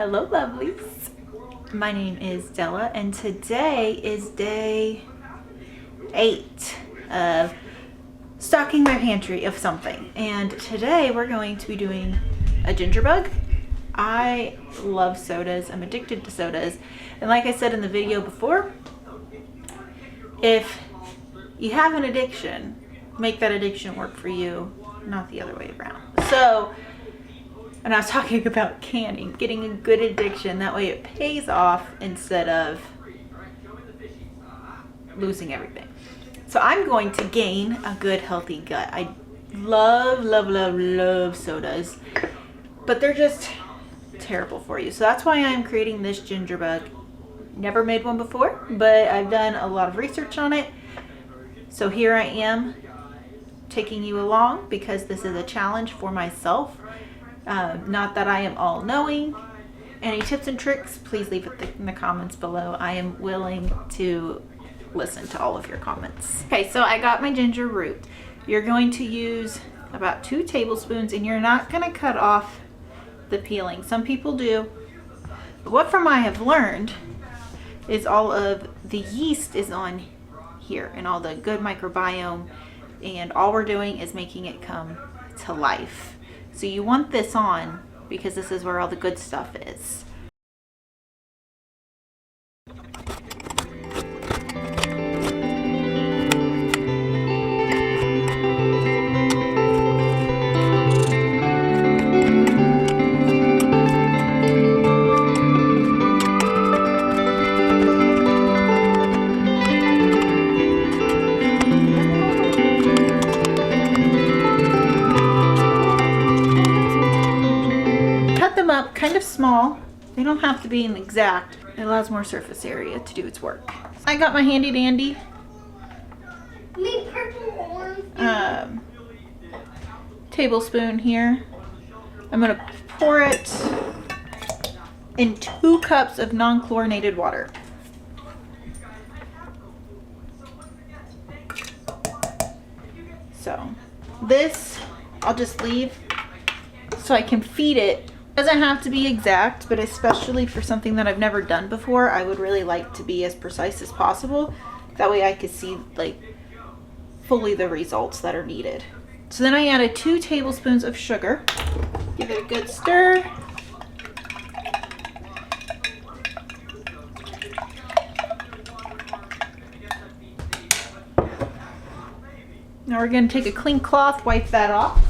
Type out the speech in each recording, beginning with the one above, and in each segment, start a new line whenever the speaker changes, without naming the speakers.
Hello lovelies, my name is Della and today is day 8 of stocking my pantry of something, and today we're going to be doing a ginger bug. I love sodas, I'm addicted to sodas, and like I said in the video before, if you have an addiction, make that addiction work for you, not the other way around. And I was talking about canning, getting a good addiction, that way it pays off instead of losing everything. So I'm going to gain a good healthy gut. I love sodas, but they're just terrible for you. So that's why I'm creating this ginger bug. Never made one before, but I've done a lot of research on it. So here I am taking you along because this is a challenge for myself. Not that I am all knowing. Any tips and tricks, please leave it in the comments below. I am willing to listen to all of your comments. Okay, so I got my ginger root. You're going to use about 2 tablespoons, and you're not going to cut off the peeling. Some people do. But what from I have learned is all of the yeast is on here and all the good microbiome, and all we're doing is making it come to life. So you want this on because this is where all the good stuff is. Up kind of small. They don't have to be an exact. It allows more surface area to do its work. I got my handy dandy tablespoon here. I'm gonna pour it in 2 cups of non-chlorinated water. So this I'll just leave so I can feed it. Doesn't have to be exact, but especially for something that I've never done before, I would really like to be as precise as possible. That way I could see like fully the results that are needed. So then I added 2 tablespoons of sugar. Give it a good stir. Now we're going to take a clean cloth, wipe that off.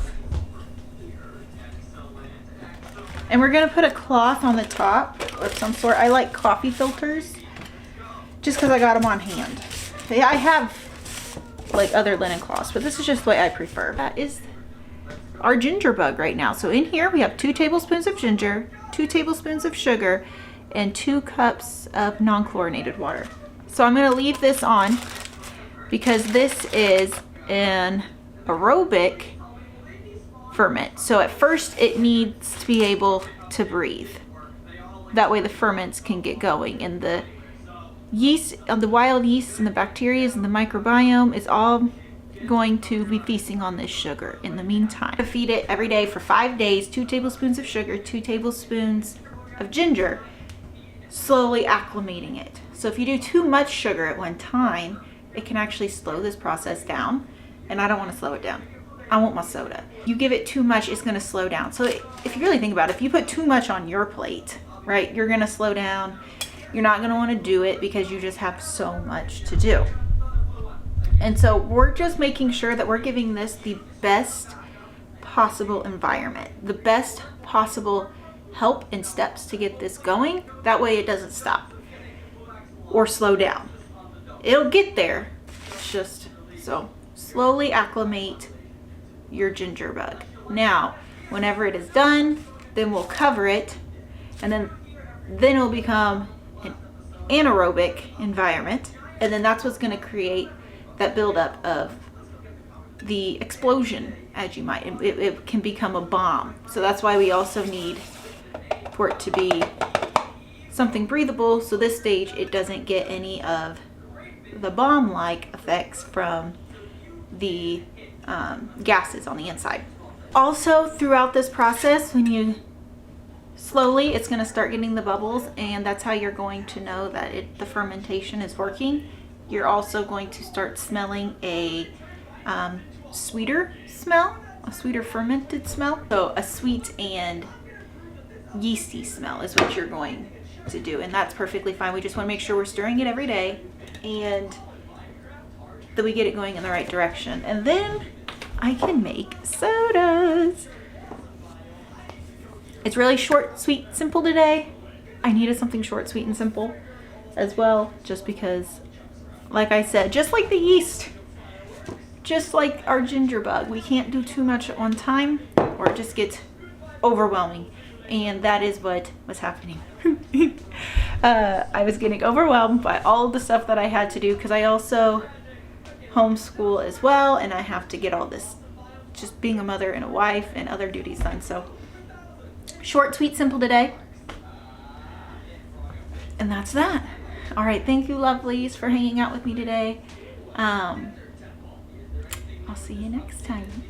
And we're going to put a cloth on the top of some sort. I like coffee filters just because I got them on hand. I have like other linen cloths, but this is just the way I prefer. That is our ginger bug right now. So in here we have 2 tablespoons of ginger, 2 tablespoons of sugar, and 2 cups of non-chlorinated water. So I'm going to leave this on because this is an aerobic ferment. So at first it needs to be able to breathe. That way the ferments can get going, and the yeast, the wild yeast and the bacteria and the microbiome is all going to be feasting on this sugar in the meantime. I feed it every day for 5 days, 2 tablespoons of sugar, 2 tablespoons of ginger, slowly acclimating it. So if you do too much sugar at one time, it can actually slow this process down, and I don't want to slow it down. I want my soda. You give it too much, it's going to slow down. So if you really think about it, if you put too much on your plate, right, you're going to slow down. You're not going to want to do it because you just have so much to do. And so we're just making sure that we're giving this the best possible environment, the best possible help and steps to get this going. That way it doesn't stop or slow down. It'll get there. It's just so slowly acclimate your ginger bug. Now, whenever it is done, then we'll cover it, and then it'll become an anaerobic environment, and then that's what's going to create that buildup of the explosion, as you might. It can become a bomb. So that's why we also need for it to be something breathable. So this stage, it doesn't get any of the bomb-like effects from the gases on the inside. Also, throughout this process, when you slowly it's going to start getting the bubbles, and that's how you're going to know that the fermentation is working. You're also going to start smelling a sweeter smell, a sweeter fermented smell. So a sweet and yeasty smell is what you're going to do, and that's perfectly fine. We just want to make sure we're stirring it every day and that we get it going in the right direction. And then I can make sodas. It's really short, sweet, simple today. I needed something short, sweet, and simple as well, just because, like I said, just like the yeast, just like our ginger bug, we can't do too much at one time or it just gets overwhelming. And that is what was happening. I was getting overwhelmed by all of the stuff that I had to do, because I also homeschool as well, and I have to get all this, just being a mother and a wife and other duties done. So short, sweet, simple today. And that's that. All right, thank you, lovelies, for hanging out with me today. I'll see you next time.